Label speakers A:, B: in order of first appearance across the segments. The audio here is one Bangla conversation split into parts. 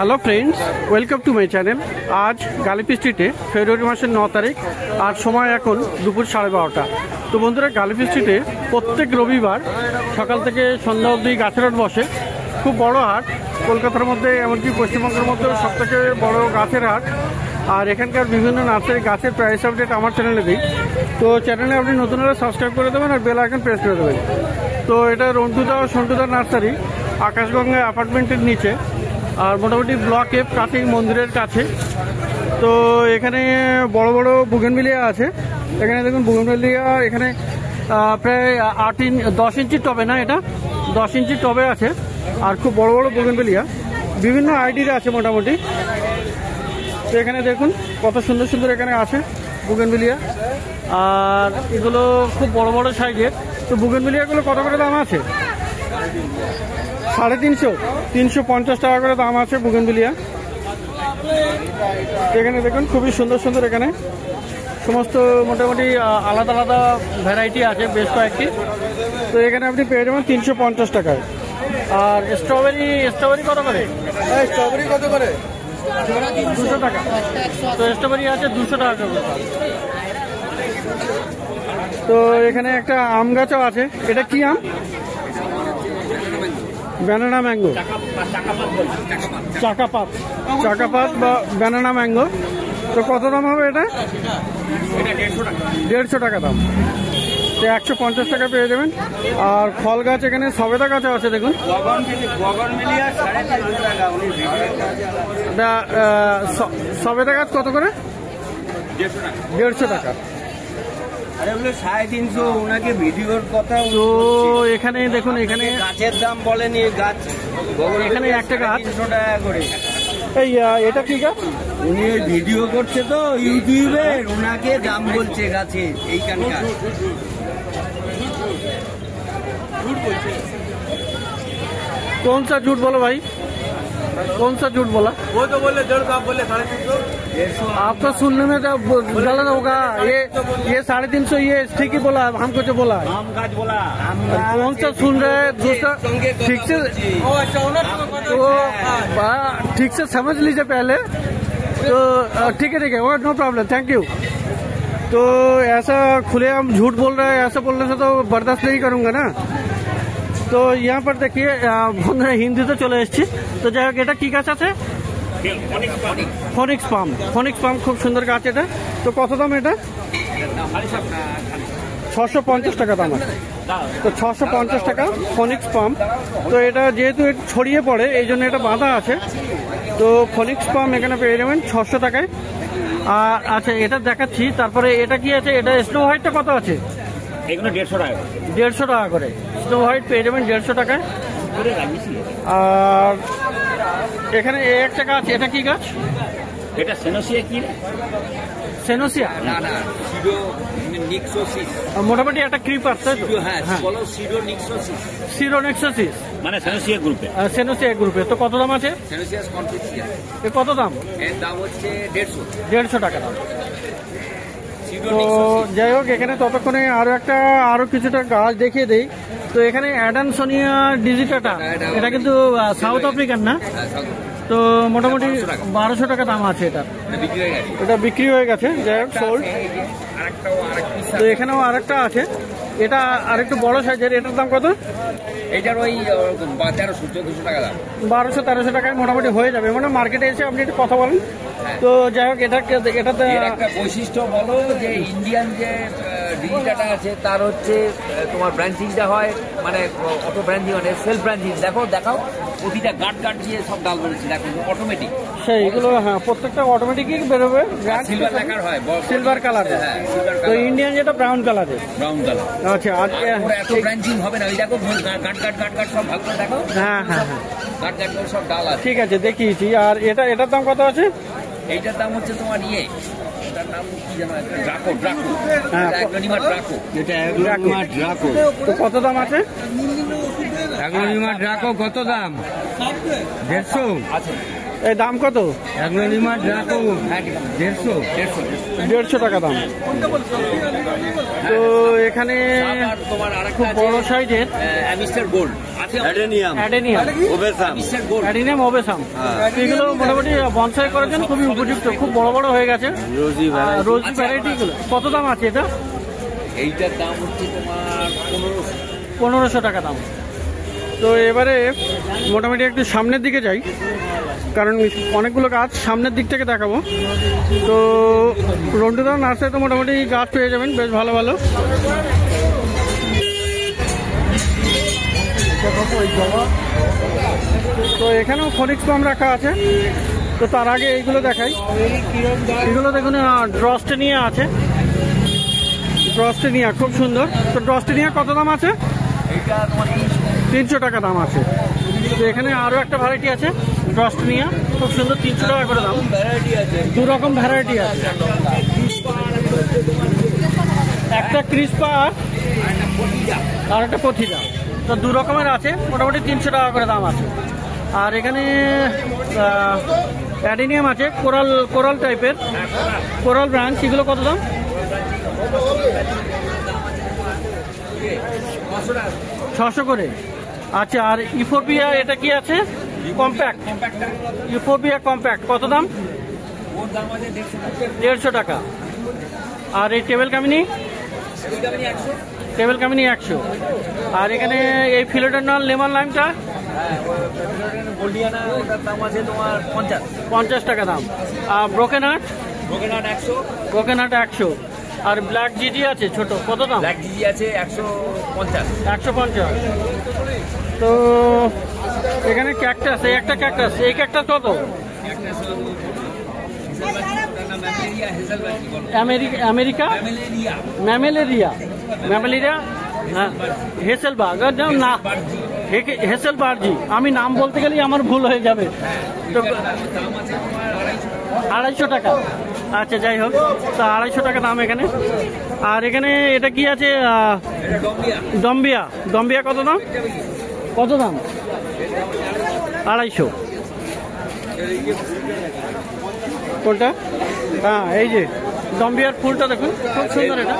A: Hello friends, welcome to my channel. আজ গালিপি স্ট্রিটে ফেব্রুয়ারি মাসের 9 তারিখ আর সময় এখন দুপুর 12:30। তো বন্ধুরা, গালিপি স্ট্রিটে প্রত্যেক রবিবার সকাল থেকে সন্ধ্যা অবধি গাছের হাট বসে। খুব বড় হাট, কলকাতার মধ্যে এমনকি পশ্চিমবঙ্গের মধ্যেও সবথেকে বড় গাছের হাট। আর এখানকার বিভিন্ন নার্সারি গাছের প্রাইস আপডেট আমার চ্যানেলে দিই। তো চ্যানেলে আপনি নতুন হলে সাবস্ক্রাইব করে দেবেন আর বেল আইকন প্রেস করে দেবেন। তো এটা রন্টুদা ও সন্টুদার নার্সারি, আকাশগঙ্গা অ্যাপার্টমেন্টের নিচে, আর মোটামুটি ব্লক এফ কাছেই, মন্দিরের কাছে। তো এখানে বড় বড় বুগেনভিলিয়া আছে। এখানে দেখুন বুগেনভিলিয়া এখানে প্রায় 10 ইঞ্চির টবে, না এটা 10 ইঞ্চির টবে আছে। আর খুব বড় বড় বুগেনভিলিয়া বিভিন্ন আইডির আছে মোটামুটি। তো এখানে দেখুন কত সুন্দর সুন্দর এখানে আছে বুগেনভিলিয়া, আর এগুলো খুব বড় বড় সাইজের। তো বুগেনভিলিয়াগুলো কত করে দাম আছে? 350, 350 টাকা করে দাম আছে বুগেনভিলিয়া। এখানে দেখুন খুবই সুন্দর সুন্দর এখানে সমস্ত মোটামুটি আলাদা আলাদা ভ্যারাইটি আছে বেশ কয়েকটি। তো এখানে আপনি পেয়ে যাবেন 350 টাকায়। আর স্ট্রবেরি কত করে? স্ট্রবেরি কত করে? 200 টাকা। তো স্ট্রবেরি আছে 200 টাকা করে। তো এখানে একটা আম গাছও আছে। এটা কি আম? ব্যানানা ম্যাঙ্গো, চাকাপাত বা ব্যানানা ম্যাঙ্গো। তো কত দাম হবে এটা? 150 টাকা দাম। তো 150 টাকা পেয়ে যাবেন। আর ফল গাছ এখানে সবেদা গাছ আছে দেখুন। সবেদা গাছ কত করে? 150 টাকা।
B: ওনাকে ভিডিওর কথা।
A: তো এখানে দেখুন, এখানে
B: গাছের দাম বলেনি, গাছ
A: এখানে একটা গাছ
B: 300 টাকা করে।
A: এই এটা কি গাছ?
B: উনি ভিডিও করছে তো ইউটিউবে, ওনাকে দাম বলছে গাছে এইখানকার।
A: कौन सा झूठ बोला भाई? कौन सा झूठ बोला?
B: वो तो बोले 150, आप बोले 350।
A: आपका सुनने में तो गलत होगा। ये 350 ये ठीक ही बोला, हमको जो बोला
B: आम गाछ बोला।
A: कौन सा सुन रहे हैं दूसरा? ठीक से तो ठीक से समझ लीजिए पहले। तो ठीक है नो प्रॉब्लम, थैंक यू। तो ऐसा खुले हम झूठ बोल रहे हैं, ऐसा बोलने से तो बर्दाश्त नहीं करूंगा ना। তো यहाँ पर देखिए বন্ধুরা, হিন্দিতে চলে এসেছি। তো যাই হোক, এটা কি গাছ আছে? ফনিক্স পাম, খুব সুন্দর গাছ এটা। তো কত দাম এটা? 650 টাকা দাম আছে। তো 650 টাকা ফনিক্স পাম। তো এটা যেহেতু একটু ছড়িয়ে পড়ে এই জন্য এটা বাঁধা আছে। তো ফনিক্স পাম এখানে পেয়ে যাবেন 600 টাকায়। আর আচ্ছা, এটা দেখাচ্ছি। তারপরে এটা কি আছে? এটা স্নো হোয়াইটটা কত আছে?
B: এগুলো 150 টাকা।
A: 150 টাকা করে স্নো হোয়াইট পেয়ে যাবেন 150 টাকায়। আর এখানে একটা গাছ, এটা কি গাছ?
B: এটা সেনোসিয়া। কি
A: সেনোসিয়া?
B: না না, সিডো নিক্সোসিস।
A: মোটামুটি একটা ক্রিপার, তাই তো?
B: হ্যাঁ, বলো সিডো নিক্সোসিস।
A: সিরোনেক্সোসিস
B: মানে সেনোসিয়া গ্রুপে।
A: সেনোসিয়া গ্রুপে। তো কত দাম আছে?
B: সেনোসিয়া কনফিউশিয়া।
A: এর কত দাম?
B: এর দাম হচ্ছে
A: 150 টাকা দাম। তো যাই হোক, এখানে ততক্ষণে আরো কিছুটা গাছ দেখিয়ে দেই। তো এখানে অ্যাডানসোনিয়া ডিজিটাটা, এটা কিন্তু সাউথ আফ্রিকান না? তো মোটামুটি 1200 টাকা দাম আছে এটা। এটা বিক্রি হয়ে গেছে, যাই হোক সোল্ড। তো এখানেও আরেকটা আছে, এটা আরেকটু বড় সাইজের। এটার দাম কত?
B: এটার ওই 1300-1400 টাকা দাম।
A: 1200-1300 টাকায় মোটামুটি হয়ে যাবে। মানে মার্কেটে এসে আপনি একটু কথা বলেন। তো যাই হোক, এটাতে
B: একটা বৈশিষ্ট্য বলো যে ইন্ডিয়ান যে ডিজিটাটা আছে তার হচ্ছে তোমার ব্রাঞ্চিংটা হয়, মানে অটো ব্রাঞ্চিং, মানে সেলফ ব্রাঞ্চিং। দেখাও প্রতিটা গাট দিয়ে সব ডাল বেরোচ্ছে, দেখো অটোমেটিক
A: সেইগুলো। হ্যাঁ, প্রত্যেকটা অটোমেটিকই বেরোবে।
B: সিলভার লেখার হয়,
A: সিলভার কালারে। তো ইন্ডিয়ান যেটা ব্রাউন কালারে। আচ্ছা, আর
B: এত ব্রাঞ্চিং হবে না। ওই দেখো গাট সব ভাগ করে দেখো।
A: হ্যাঁ,
B: গাট সব ডাল আছে।
A: ঠিক আছে, দেখিয়েছি। আর এটার দাম কত আছে?
B: এইটার দাম হচ্ছে তোমার এটার নাম কি জানো? ড্রাকো।
A: হ্যাঁ,
B: ড্রাকো।
A: তো কত দাম আছে?
B: ড্রাকো কত দাম? 150 আছে।
A: এই দাম কত? 150 টাকা দাম। তো এখানে খুব বড় সাইজের অ্যাডেনিয়াম ওবেসাম, এগুলো মোটামুটি বনসাই করার জন্য খুবই উপযুক্ত, খুব বড় বড় হয়ে গেছে। রোজি ভ্যারাইটি গুলো কত দাম আছে এটা?
B: এইটার দাম হচ্ছে তোমার
A: 1500 টাকা দাম। তো এবারে মোটামুটি একটু সামনের দিকে যাই, কারণ অনেকগুলো গাছ সামনের দিক থেকে দেখাবো। তো রন্টুদা নার্সারিতে মোটামুটি গাছ পেয়ে যাবেন বেশ ভালো ভালো। তো এখানেও ফনিক্স পাম রাখা আছে। তো তার আগে এইগুলো দেখাই। এগুলো দেখুন ড্রস্টেনিয়া আছে, ড্রস্টেনিয়া খুব সুন্দর। তো ড্রস্টেনিয়া কত দাম আছে? 300 টাকা দাম আছে। তো এখানে আরও একটা ভ্যারাইটি আছে ড্রস্টেনিয়া, খুব সুন্দর, 300 টাকা করে দাম। দু রকম ভ্যারাইটি আছে, একটা ক্রিস্পা আর একটা পথিদা। তো দু রকমের আছে, মোটামুটি 300 টাকা করে দাম আছে। আর এখানে অ্যাডেনিয়াম আছে, কোরাল টাইপের, কোরাল ব্রাঞ্চ, এগুলো কত দাম? 600 করে। আচ্ছা, আর ইউফোরবিয়া এটা কি আছে? কম্প্যাক্ট, ইউফোরবিয়া কম্প্যাক্ট কত দাম? 150 টাকা। আর এই টেবিল কামিনী 100। আর এখানে এই ফিলোডেন্ড্রন লেমন লাইমটা 50 টাকা দাম। আর ব্রোকেন হার্ট 100। আর ব্ল্যাক জিজি আছে ছোট, কত দাম?
B: ব্ল্যাক জিজি আছে
A: 150। তো এখানে ক্যাকটাস, এই একটা ক্যাকটাস, এই ক্যাকটাস কত? আমেরিকা ম্যামেলেরিয়া, হ্যাঁ, হেসেলবার্গ না, হেসেলবার্জি। আমি নাম বলতে গেলেই আমার ভুল হয়ে যাবে। তো 250 টাকা। আচ্ছা, যাই হোক, তো 250 টাকা দাম এখানে। আর এখানে এটা কি আছে? দম্বিয়া কত দাম? 250। কোনটা? হ্যাঁ, এই যে দম্বিয়ার ফুলটা দেখুন, খুব সুন্দর। এটা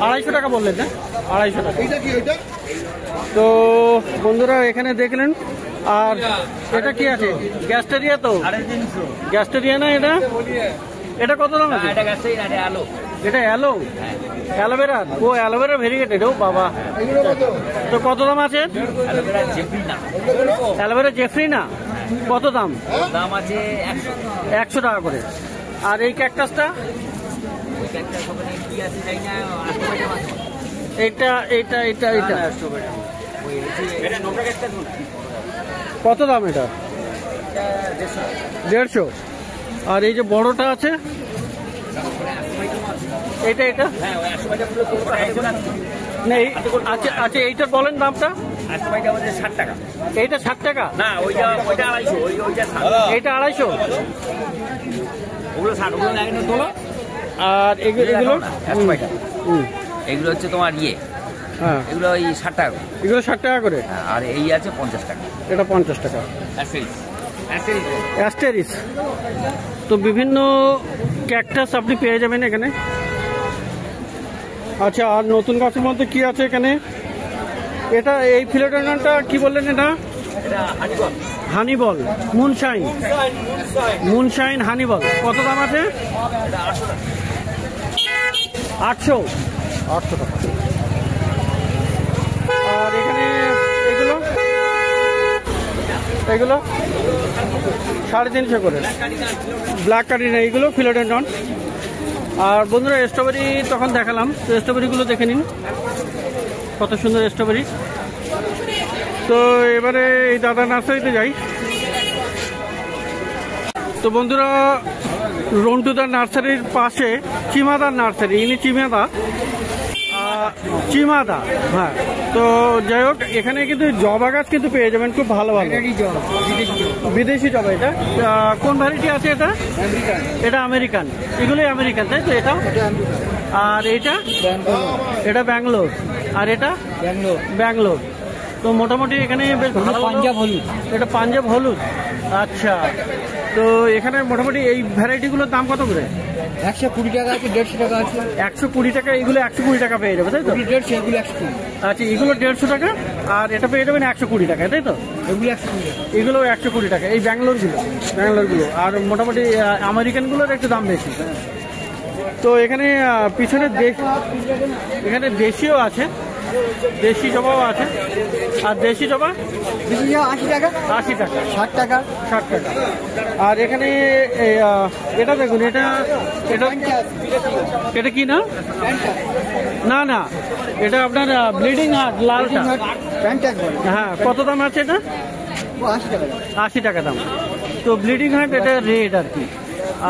A: 250 টাকা বললেন না? 250 টাকা। তো বন্ধুরা এখানে দেখলেন। আর এটা কি আছে? গ্যাস্টেরিয়া। তো গ্যাস্টেরিয়া না এটা? এটা কত দাম আছে? এটা অ্যালোভেরা। ও অ্যালোভেরা ভেরিগেটেড, ও বাবা। তো কত দাম আছে? অ্যালোভেরা জেফ্রিনা কত দাম?
B: দাম আছে
A: 100 টাকা করে। আর এই ক্যাকটাসটা? এটা কত দাম? এটা 150। আর এই যে বড়টা আছে এটা আচ্ছা, এইটা বলেন দামটা।
B: 60 টাকা।
A: এইটা 60 টাকা
B: না, ওইটা 250।
A: এইটা 250।
B: ওগুলো 60, ওগুলো লাগে না তোলো।
A: আর এগুলো
B: এগুলো হচ্ছে তোমার
A: হ্যাঁ,
B: এগুলো ওই 60 টাকা।
A: এগুলো 60 টাকা করে।
B: আর এই আছে 50 টাকা।
A: এটা 50 টাকা। অ্যাস্টেরিস। তো বিভিন্ন ক্যাকটাস আপনি পেয়ে যাবেন এখানে। আচ্ছা, আর নতুন গাছের মধ্যে কি আছে এখানে? এটা এই ফিলোডেন্ড্রনটা কি বললেন? এটা হানিবল, মুনশাইন হানিবল কত দাম আছে? 800 টাকা। আর এখানে এগুলো 350 করে। ব্ল্যাক কার্ডিনা, এইগুলো ফিলোডেন্ড্রন। আর বন্ধুরা স্ট্রবেরি তখন দেখালাম, তো স্ট্রবেরিগুলো দেখে নিন, কত সুন্দর স্ট্রবেরি। তো এবারে এই দাদা নার্সারিতে যাই। তো বন্ধুরা রন্টুদার নার্সারির পাশে চিমাদার নার্সারি, ইনি চিমাদা, হ্যাঁ। তো যাই হোক, এখানে কিন্তু জবা গাছ কিন্তু পেয়ে যাবেন খুব ভালো ভালো, বিদেশি জবা। এটা কোন ভ্যারাইটি আছে? এটা আমেরিকান। এগুলোই আমেরিকান, তাই তো? এটা আর এটা ব্যাঙ্গালোর। আর এটা ব্যাঙ্গালোর। তো মোটামুটি এখানে বেশ ভালো। পাঞ্জাব হলুদ, এটা পাঞ্জাব হলুদ। আচ্ছা, তো এখানে মোটামুটি এই ভ্যারাইটিগুলোর দাম কত করে?
C: 120 টাকা আছে, 150 টাকা আছে।
A: 120 টাকা, এগুলো 120 টাকা পেয়ে যাবে, তাই তো?
C: 150, এগুলো 120।
A: আচ্ছা, এগুলো 150 টাকা, আর এটা পেয়ে যাবেন 120 টাকায়, তাই তো?
C: এগুলো 120 টাকা।
A: এগুলো 120 টাকা, এই ব্যাঙ্গালোরগুলো। আর মোটামুটি আমেরিকানগুলোর একটু দাম বেশি। তো এখানে পিছনে এখানে দেশিও আছে, দেশি জবাও আছে। আর দেশি জবা
C: 80 টাকা,
A: 80 টাকা,
C: 60 টাকা,
A: 60 টাকা। আর এখানে এটা দেখুন, এটা এটা কি না? না, এটা আপনার ব্লিডিং হার্ট, লালটা।
C: প্যান্টাক বলে।
A: হ্যাঁ, কত দাম আছে এটা?
C: 80 টাকা।
A: 80 টাকা দাম। তো ব্লিডিং হার্ট এটা রেড আর কি।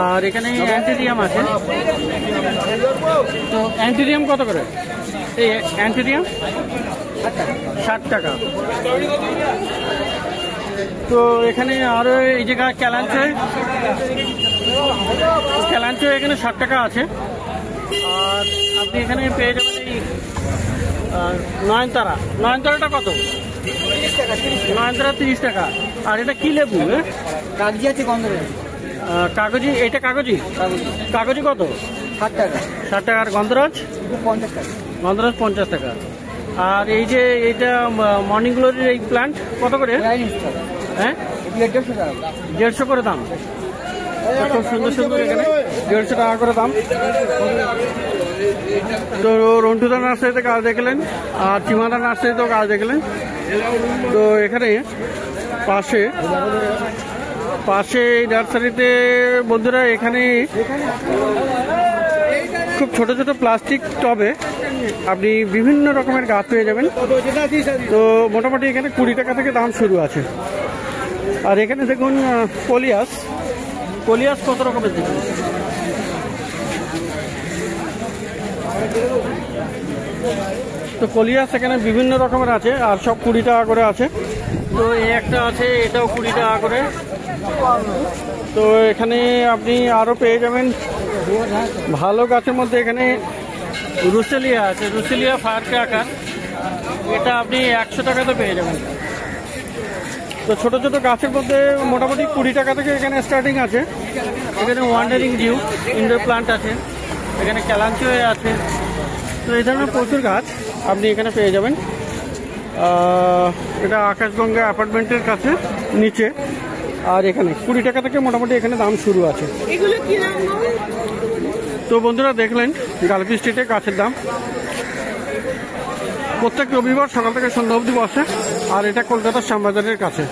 A: আর এখানে অ্যান্টিরিয়াম আছে। তো অ্যান্টিরিয়াম কত করে? এই অ্যান্টিরিয়াম 60 টাকা। তো এখানে আরো এই জায়গা ক্যালাঞ্চো এখানে 60 টাকা আছে। আর আপনি এখানে পেয়ে যাবেন এই নয়নতারাটা কত? 30 টাকা। আর এটা কি লেবু?
C: কাগজি আছে, গন্ধরাজ আছে।
A: কাগজি, এটা কাগজি কত?
C: 60 টাকা।
A: 60 টাকা। আর গন্ধরাজ?
C: 50 টাকা।
A: গন্ধরাজ 50 টাকা। আর এই যে এইটা মর্নিং গ্লোরির এই প্ল্যান্ট কত করে?
C: 150 টাকা।
A: হ্যাঁ,
C: এগুলো 150 টাকা।
A: 150 করে দাম। খুব সুন্দর এখানে 150 টাকা করে দাম। তো রন্টুদা নার্সারিতে কাজ দেখলেন, আর চিমাদা নার্সারিতেও কাজ দেখলেন। তো এখানে পাশে এই নার্সারিতে বন্ধুরা এখানে খুব ছোট ছোট প্লাস্টিক টবে আপনি বিভিন্ন রকমের গাছ পেয়ে যাবেন। তো মোটামুটি এখানে 20 টাকা থেকে দাম শুরু আছে। আর এখানে দেখুন কলিয়াস কত রকমের দেখুন। তো কলিয়াস এখানে বিভিন্ন রকমের আছে, আর সব 20 টাকা করে আছে। তো এই একটা আছে, এটাও 20 টাকা করে। তো এখানে আপনি আরো পেয়ে যাবেন ভালো গাছের মধ্যে। এখানে রুসেলিয়া আছে, রুসেলিয়া ফায়ার ক্র্যাকার, এটা আপনি 100 টাকাতে পেয়ে যাবেন। তো ছোট ছোট গাছের মধ্যে মোটামুটি 20 টাকা থেকে এখানে স্টার্টিং আছে। এখানে ওয়ান্ডারিং ডিউ ইনডোর প্লান্ট আছে, এখানে ক্যালাঞ্চো আছে। তো এই ধরনের প্রচুর গাছ আপনি এখানে পেয়ে যাবেন। এটা আকাশগঙ্গা অ্যাপার্টমেন্টের কাছে নিচে। আর এখানে 20 টাকা থেকে মোটামুটি এখানে দাম শুরু আছে। তো বন্ধুরা দেখলেন গালফি স্ট্রিটে গাছের দাম। প্রত্যেক রবিবার সকাল থেকে সন্ধ্যা অবধি বসে, আর এটা কলকাতার শ্যামবাজারের কাছে।